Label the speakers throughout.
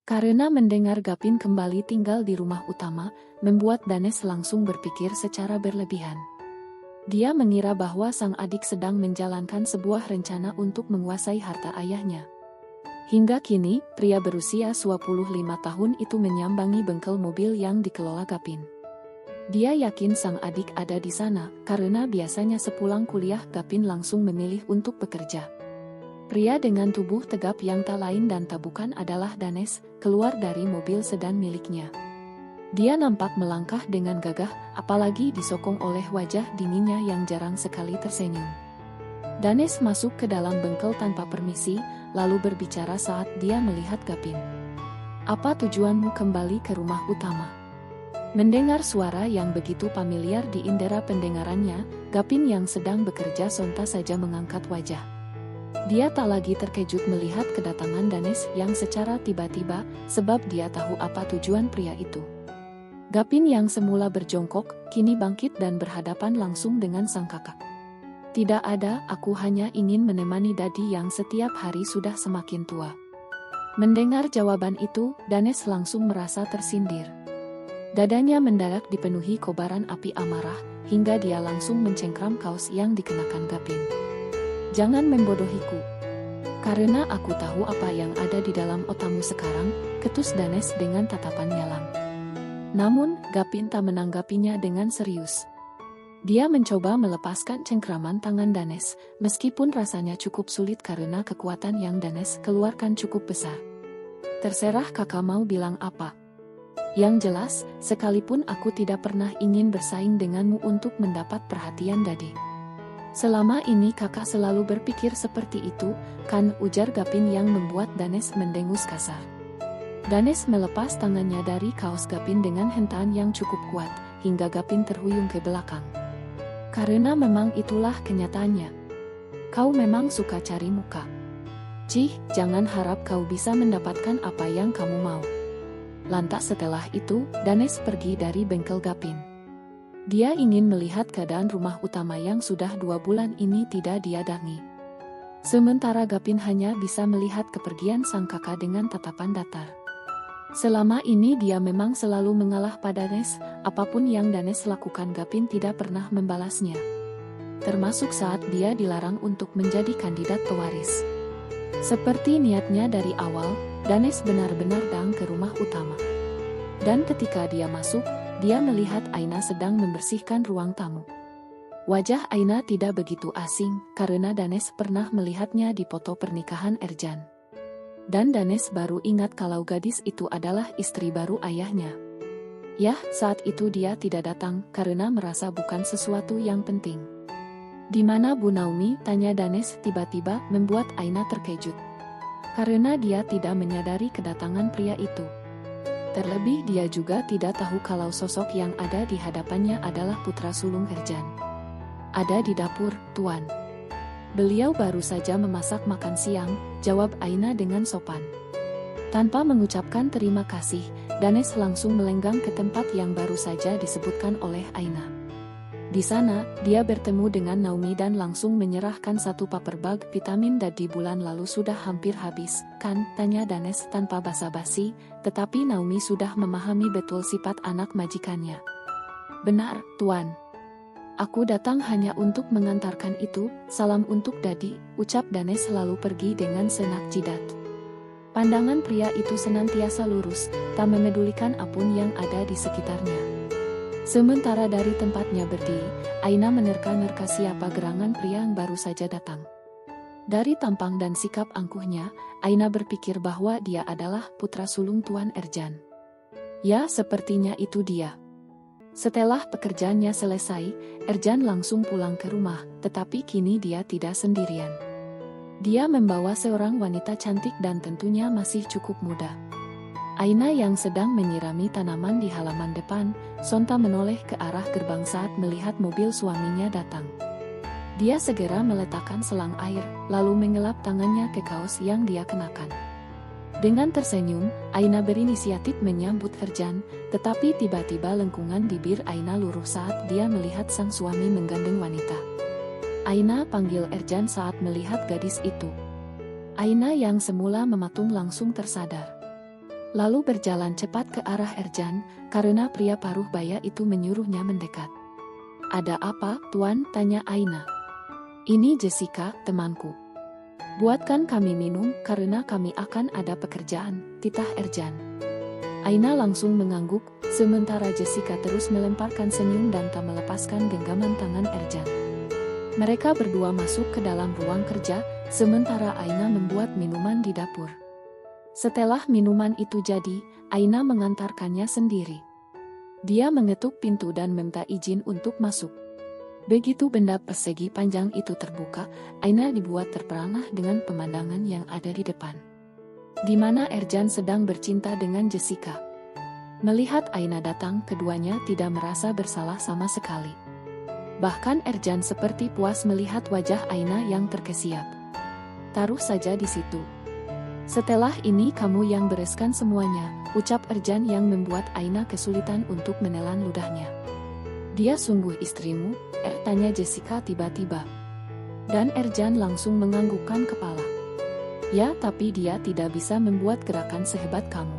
Speaker 1: Karena mendengar Gapin kembali tinggal di rumah utama, membuat Danes langsung berpikir secara berlebihan. Dia mengira bahwa sang adik sedang menjalankan sebuah rencana untuk menguasai harta ayahnya. Hingga kini, pria berusia 25 tahun itu menyambangi bengkel mobil yang dikelola Gapin. Dia yakin sang adik ada di sana, karena biasanya sepulang kuliah Gapin langsung memilih untuk bekerja. Pria dengan tubuh tegap yang tak lain dan tak bukan adalah Danes, keluar dari mobil sedan miliknya. Dia nampak melangkah dengan gagah, apalagi disokong oleh wajah dinginnya yang jarang sekali tersenyum. Danes masuk ke dalam bengkel tanpa permisi, lalu berbicara saat dia melihat Gapin. "Apa tujuanmu kembali ke rumah utama?" Mendengar suara yang begitu familiar di indera pendengarannya, Gapin yang sedang bekerja sontak saja mengangkat wajah. Dia tak lagi terkejut melihat kedatangan Danes yang secara tiba-tiba, sebab dia tahu apa tujuan pria itu. Gapin yang semula berjongkok, kini bangkit dan berhadapan langsung dengan sang kakak. "Tidak ada, aku hanya ingin menemani Dadi yang setiap hari sudah semakin tua." Mendengar jawaban itu, Danes langsung merasa tersindir. Dadanya mendadak dipenuhi kobaran api amarah, hingga dia langsung mencengkram kaos yang dikenakan Gapin. "Jangan membodohiku. Karena aku tahu apa yang ada di dalam otakmu sekarang," ketus Danes dengan tatapan nyalang. Namun, Gapin tak menanggapinya dengan serius. Dia mencoba melepaskan cengkraman tangan Danes, meskipun rasanya cukup sulit karena kekuatan yang Danes keluarkan cukup besar. "Terserah kakak mau bilang apa. Yang jelas, sekalipun aku tidak pernah ingin bersaing denganmu untuk mendapat perhatian Dadi. Selama ini kakak selalu berpikir seperti itu, kan?" ujar Gapin yang membuat Danes mendengus kasar. Danes melepas tangannya dari kaos Gapin dengan hentakan yang cukup kuat, hingga Gapin terhuyung ke belakang. "Karena memang itulah kenyataannya. Kau memang suka cari muka. Cih, jangan harap kau bisa mendapatkan apa yang kamu mau." Lantas setelah itu, Danes pergi dari bengkel Gapin. Dia ingin melihat keadaan rumah utama yang sudah 2 bulan ini tidak dia datangi. Sementara Gapin hanya bisa melihat kepergian sang kakak dengan tatapan datar. Selama ini dia memang selalu mengalah pada Danes, apapun yang Danes lakukan Gapin tidak pernah membalasnya. Termasuk saat dia dilarang untuk menjadi kandidat pewaris. Seperti niatnya dari awal, Danes benar-benar datang ke rumah utama. Dan ketika dia masuk, dia melihat Aina sedang membersihkan ruang tamu. Wajah Aina tidak begitu asing, karena Danes pernah melihatnya di foto pernikahan Ercan. Dan Danes baru ingat kalau gadis itu adalah istri baru ayahnya. Yah, saat itu dia tidak datang, karena merasa bukan sesuatu yang penting. "Di mana Bu Naomi?" tanya Danes tiba-tiba, membuat Aina terkejut. Karena dia tidak menyadari kedatangan pria itu. Terlebih dia juga tidak tahu kalau sosok yang ada di hadapannya adalah putra sulung Ercan. "Ada di dapur, Tuan. Beliau baru saja memasak makan siang," jawab Aina dengan sopan. Tanpa mengucapkan terima kasih, Danes langsung melenggang ke tempat yang baru saja disebutkan oleh Aina. Di sana, dia bertemu dengan Naomi dan langsung menyerahkan 1 paper bag vitamin Dadi bulan lalu sudah hampir habis, kan? Tanya Danes tanpa basa-basi, tetapi Naomi sudah memahami betul sifat anak majikannya. "Benar, Tuan. Aku datang hanya untuk mengantarkan itu, salam untuk Dadi," ucap Danes lalu pergi dengan senak jidat. Pandangan pria itu senantiasa lurus, tak memedulikan apapun yang ada di sekitarnya. Sementara dari tempatnya berdiri, Aina menerka-nerka siapa gerangan pria yang baru saja datang. Dari tampang dan sikap angkuhnya, Aina berpikir bahwa dia adalah putra sulung Tuan Ercan. Ya, sepertinya itu dia. Setelah pekerjaannya selesai, Ercan langsung pulang ke rumah, tetapi kini dia tidak sendirian. Dia membawa seorang wanita cantik dan tentunya masih cukup muda. Aina yang sedang menyirami tanaman di halaman depan, sontak menoleh ke arah gerbang saat melihat mobil suaminya datang. Dia segera meletakkan selang air, lalu mengelap tangannya ke kaos yang dia kenakan. Dengan tersenyum, Aina berinisiatif menyambut Ercan, tetapi tiba-tiba lengkungan bibir Aina luruh saat dia melihat sang suami menggandeng wanita. "Aina," panggil Ercan saat melihat gadis itu. Aina yang semula mematung langsung tersadar. lalu berjalan cepat ke arah Erjan, karena pria paruh baya itu menyuruhnya mendekat. "Ada apa, Tuan?" tanya Aina. "Ini Jessica, temanku. Buatkan kami minum, karena kami akan ada pekerjaan," titah Erjan. Aina langsung mengangguk, sementara Jessica terus melemparkan senyum dan tak melepaskan genggaman tangan Erjan. Mereka berdua masuk ke dalam ruang kerja, sementara Aina membuat minuman di dapur. Setelah minuman itu jadi, Aina mengantarkannya sendiri. Dia mengetuk pintu dan meminta izin untuk masuk. Begitu benda persegi panjang itu terbuka, Aina dibuat terperangah dengan pemandangan yang ada di depan, di mana Erjan sedang bercinta dengan Jessica. Melihat Aina datang, keduanya tidak merasa bersalah sama sekali. Bahkan Erjan seperti puas melihat wajah Aina yang terkesiap. "Taruh saja di situ. Setelah ini kamu yang bereskan semuanya," ucap Erjan yang membuat Aina kesulitan untuk menelan ludahnya. "Dia sungguh istrimu?" tanya Jessica tiba-tiba. Dan Erjan langsung menganggukkan kepala. "Ya, tapi dia tidak bisa membuat gerakan sehebat kamu,"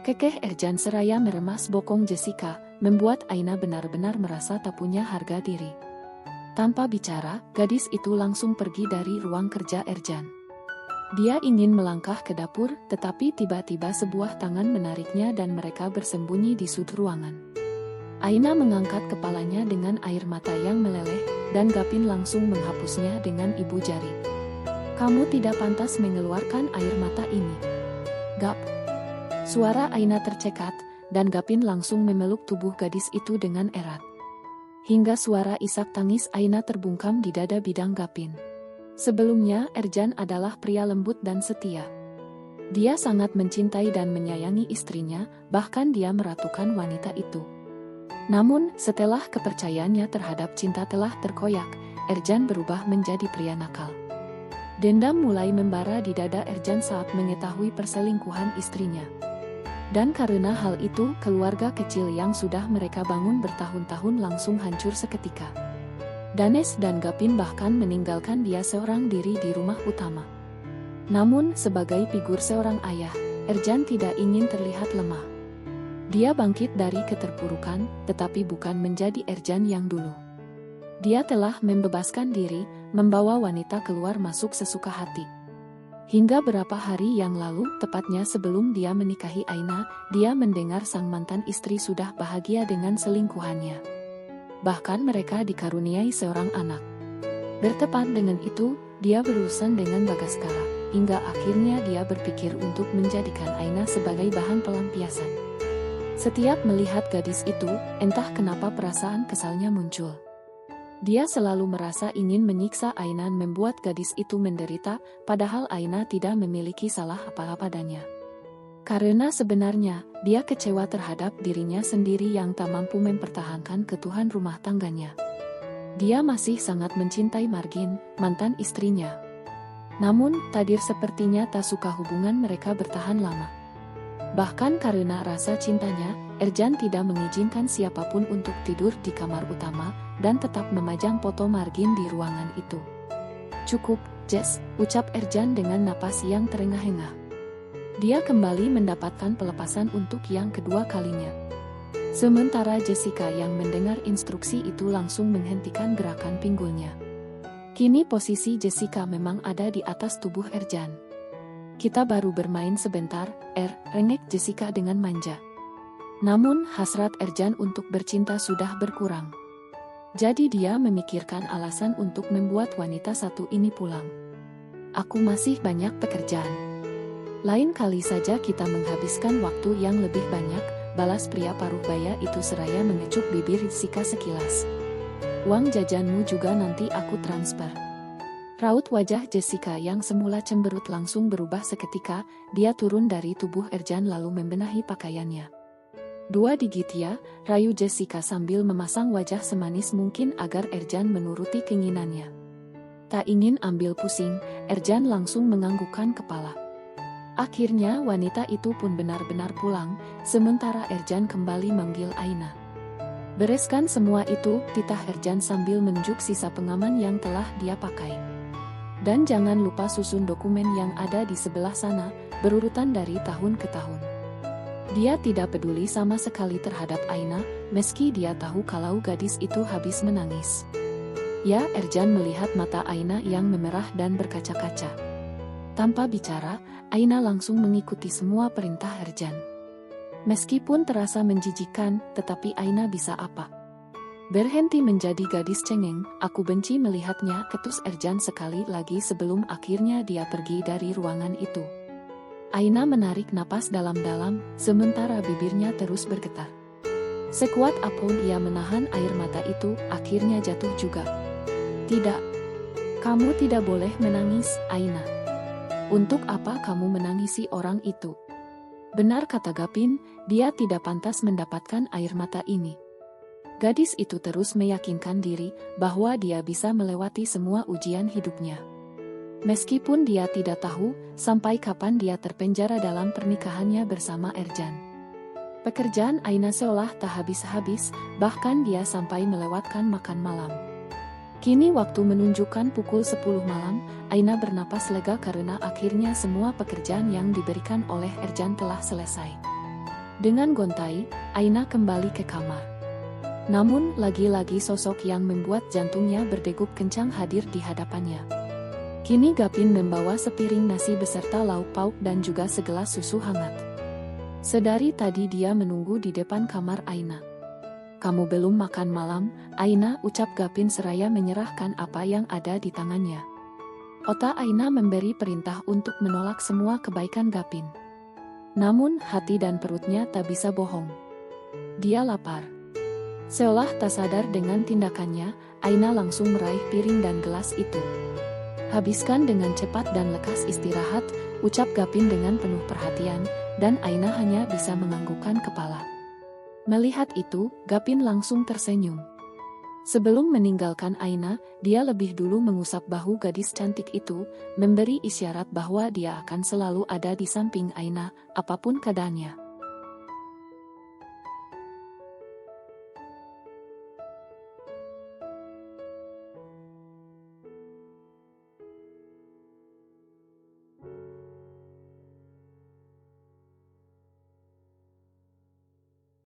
Speaker 1: kekeh Erjan seraya meremas bokong Jessica, membuat Aina benar-benar merasa tak punya harga diri. Tanpa bicara, gadis itu langsung pergi dari ruang kerja Erjan. Dia ingin melangkah ke dapur, tetapi tiba-tiba sebuah tangan menariknya dan mereka bersembunyi di sudut ruangan. Aina mengangkat kepalanya dengan air mata yang meleleh, dan Gapin langsung menghapusnya dengan ibu jari. "Kamu tidak pantas mengeluarkan air mata ini, Gap." Suara Aina tercekat, dan Gapin langsung memeluk tubuh gadis itu dengan erat. Hingga suara isak tangis Aina terbungkam di dada bidang Gapin. Sebelumnya, Erjan adalah pria lembut dan setia. Dia sangat mencintai dan menyayangi istrinya, bahkan dia meratukan wanita itu. Namun, setelah kepercayaannya terhadap cinta telah terkoyak, Erjan berubah menjadi pria nakal. Dendam mulai membara di dada Erjan saat mengetahui perselingkuhan istrinya. Dan karena hal itu, keluarga kecil yang sudah mereka bangun bertahun-tahun langsung hancur seketika. Danes dan Gapin bahkan meninggalkan dia seorang diri di rumah utama. Namun, sebagai figur seorang ayah, Erjan tidak ingin terlihat lemah. Dia bangkit dari keterpurukan, tetapi bukan menjadi Erjan yang dulu. Dia telah membebaskan diri, membawa wanita keluar masuk sesuka hati. Hingga beberapa hari yang lalu, tepatnya sebelum dia menikahi Aina, dia mendengar sang mantan istri sudah bahagia dengan selingkuhannya. Bahkan mereka dikaruniai seorang anak. Bertepatan dengan itu, dia berurusan dengan Bagaskara, hingga akhirnya dia berpikir untuk menjadikan Aina sebagai bahan pelampiasan. Setiap melihat gadis itu, entah kenapa perasaan kesalnya muncul. Dia selalu merasa ingin menyiksa Aina dan membuat gadis itu menderita, padahal Aina tidak memiliki salah apa-apa padanya. Karena sebenarnya, dia kecewa terhadap dirinya sendiri yang tak mampu mempertahankan keutuhan rumah tangganya. Dia masih sangat mencintai Margin, mantan istrinya. Namun, takdir sepertinya tak suka hubungan mereka bertahan lama. Bahkan karena rasa cintanya, Erjan tidak mengizinkan siapapun untuk tidur di kamar utama, dan tetap memajang foto Margin di ruangan itu. "Cukup, Jess," ucap Erjan dengan napas yang terengah-engah. Dia kembali mendapatkan pelepasan untuk yang kedua kalinya. Sementara Jessica yang mendengar instruksi itu langsung menghentikan gerakan pinggulnya. Kini posisi Jessica memang ada di atas tubuh Erjan. "Kita baru bermain sebentar, rengek Jessica dengan manja. Namun hasrat Erjan untuk bercinta sudah berkurang. Jadi dia memikirkan alasan untuk membuat wanita satu ini pulang. Aku masih banyak pekerjaan. Lain kali saja kita menghabiskan waktu yang lebih banyak," balas pria paruh baya itu seraya mengecup bibir Jessica sekilas. "Uang jajanmu juga nanti aku transfer." Raut wajah Jessica yang semula cemberut langsung berubah seketika, dia turun dari tubuh Erjan lalu membenahi pakaiannya. "Dua digit ya," rayu Jessica sambil memasang wajah semanis mungkin agar Erjan menuruti keinginannya. Tak ingin ambil pusing, Erjan langsung menganggukkan kepala. Akhirnya wanita itu pun benar-benar pulang, sementara Erjan kembali manggil Aina. "Bereskan semua itu," titah Erjan sambil menunjuk sisa pengaman yang telah dia pakai. "Dan jangan lupa susun dokumen yang ada di sebelah sana, berurutan dari tahun ke tahun." Dia tidak peduli sama sekali terhadap Aina, meski dia tahu kalau gadis itu habis menangis. Ya, Ercan melihat mata Aina yang memerah dan berkaca-kaca. Tanpa bicara, Aina langsung mengikuti semua perintah Ercan. Meskipun terasa menjijikan, tetapi Aina bisa apa? Berhenti menjadi gadis cengeng, aku benci melihatnya, ketus Ercan sekali lagi sebelum akhirnya dia pergi dari ruangan itu. Aina menarik napas dalam-dalam, sementara bibirnya terus bergetar. Sekuat apapun ia menahan air mata itu, akhirnya jatuh juga. Tidak. Kamu tidak boleh menangis, Aina. Untuk apa kamu menangisi orang itu? Benar kata Gapin, dia tidak pantas mendapatkan air mata ini. Gadis itu terus meyakinkan diri bahwa dia bisa melewati semua ujian hidupnya. Meskipun dia tidak tahu sampai kapan dia terpenjara dalam pernikahannya bersama Ercan. Pekerjaan Aina seolah tak habis-habis, bahkan dia sampai melewatkan makan malam. Kini waktu menunjukkan pukul 10 malam, Aina bernapas lega karena akhirnya semua pekerjaan yang diberikan oleh Ercan telah selesai. Dengan gontai, Aina kembali ke kamar. Namun, lagi-lagi sosok yang membuat jantungnya berdegup kencang hadir di hadapannya. Kini Gapin membawa sepiring nasi beserta lauk pauk dan juga segelas susu hangat. Sedari tadi dia menunggu di depan kamar Aina. Kamu belum makan malam, Aina, ucap Gapin seraya menyerahkan apa yang ada di tangannya. Otak Aina memberi perintah untuk menolak semua kebaikan Gapin. Namun hati dan perutnya tak bisa bohong. Dia lapar. Seolah tak sadar dengan tindakannya, Aina langsung meraih piring dan gelas itu. Habiskan dengan cepat dan lekas istirahat, ucap Gapin dengan penuh perhatian, dan Aina hanya bisa menganggukkan kepala. Melihat itu, Gapin langsung tersenyum. Sebelum meninggalkan Aina, dia lebih dulu mengusap bahu gadis cantik itu, memberi isyarat bahwa dia akan selalu ada di samping Aina, apapun keadaannya.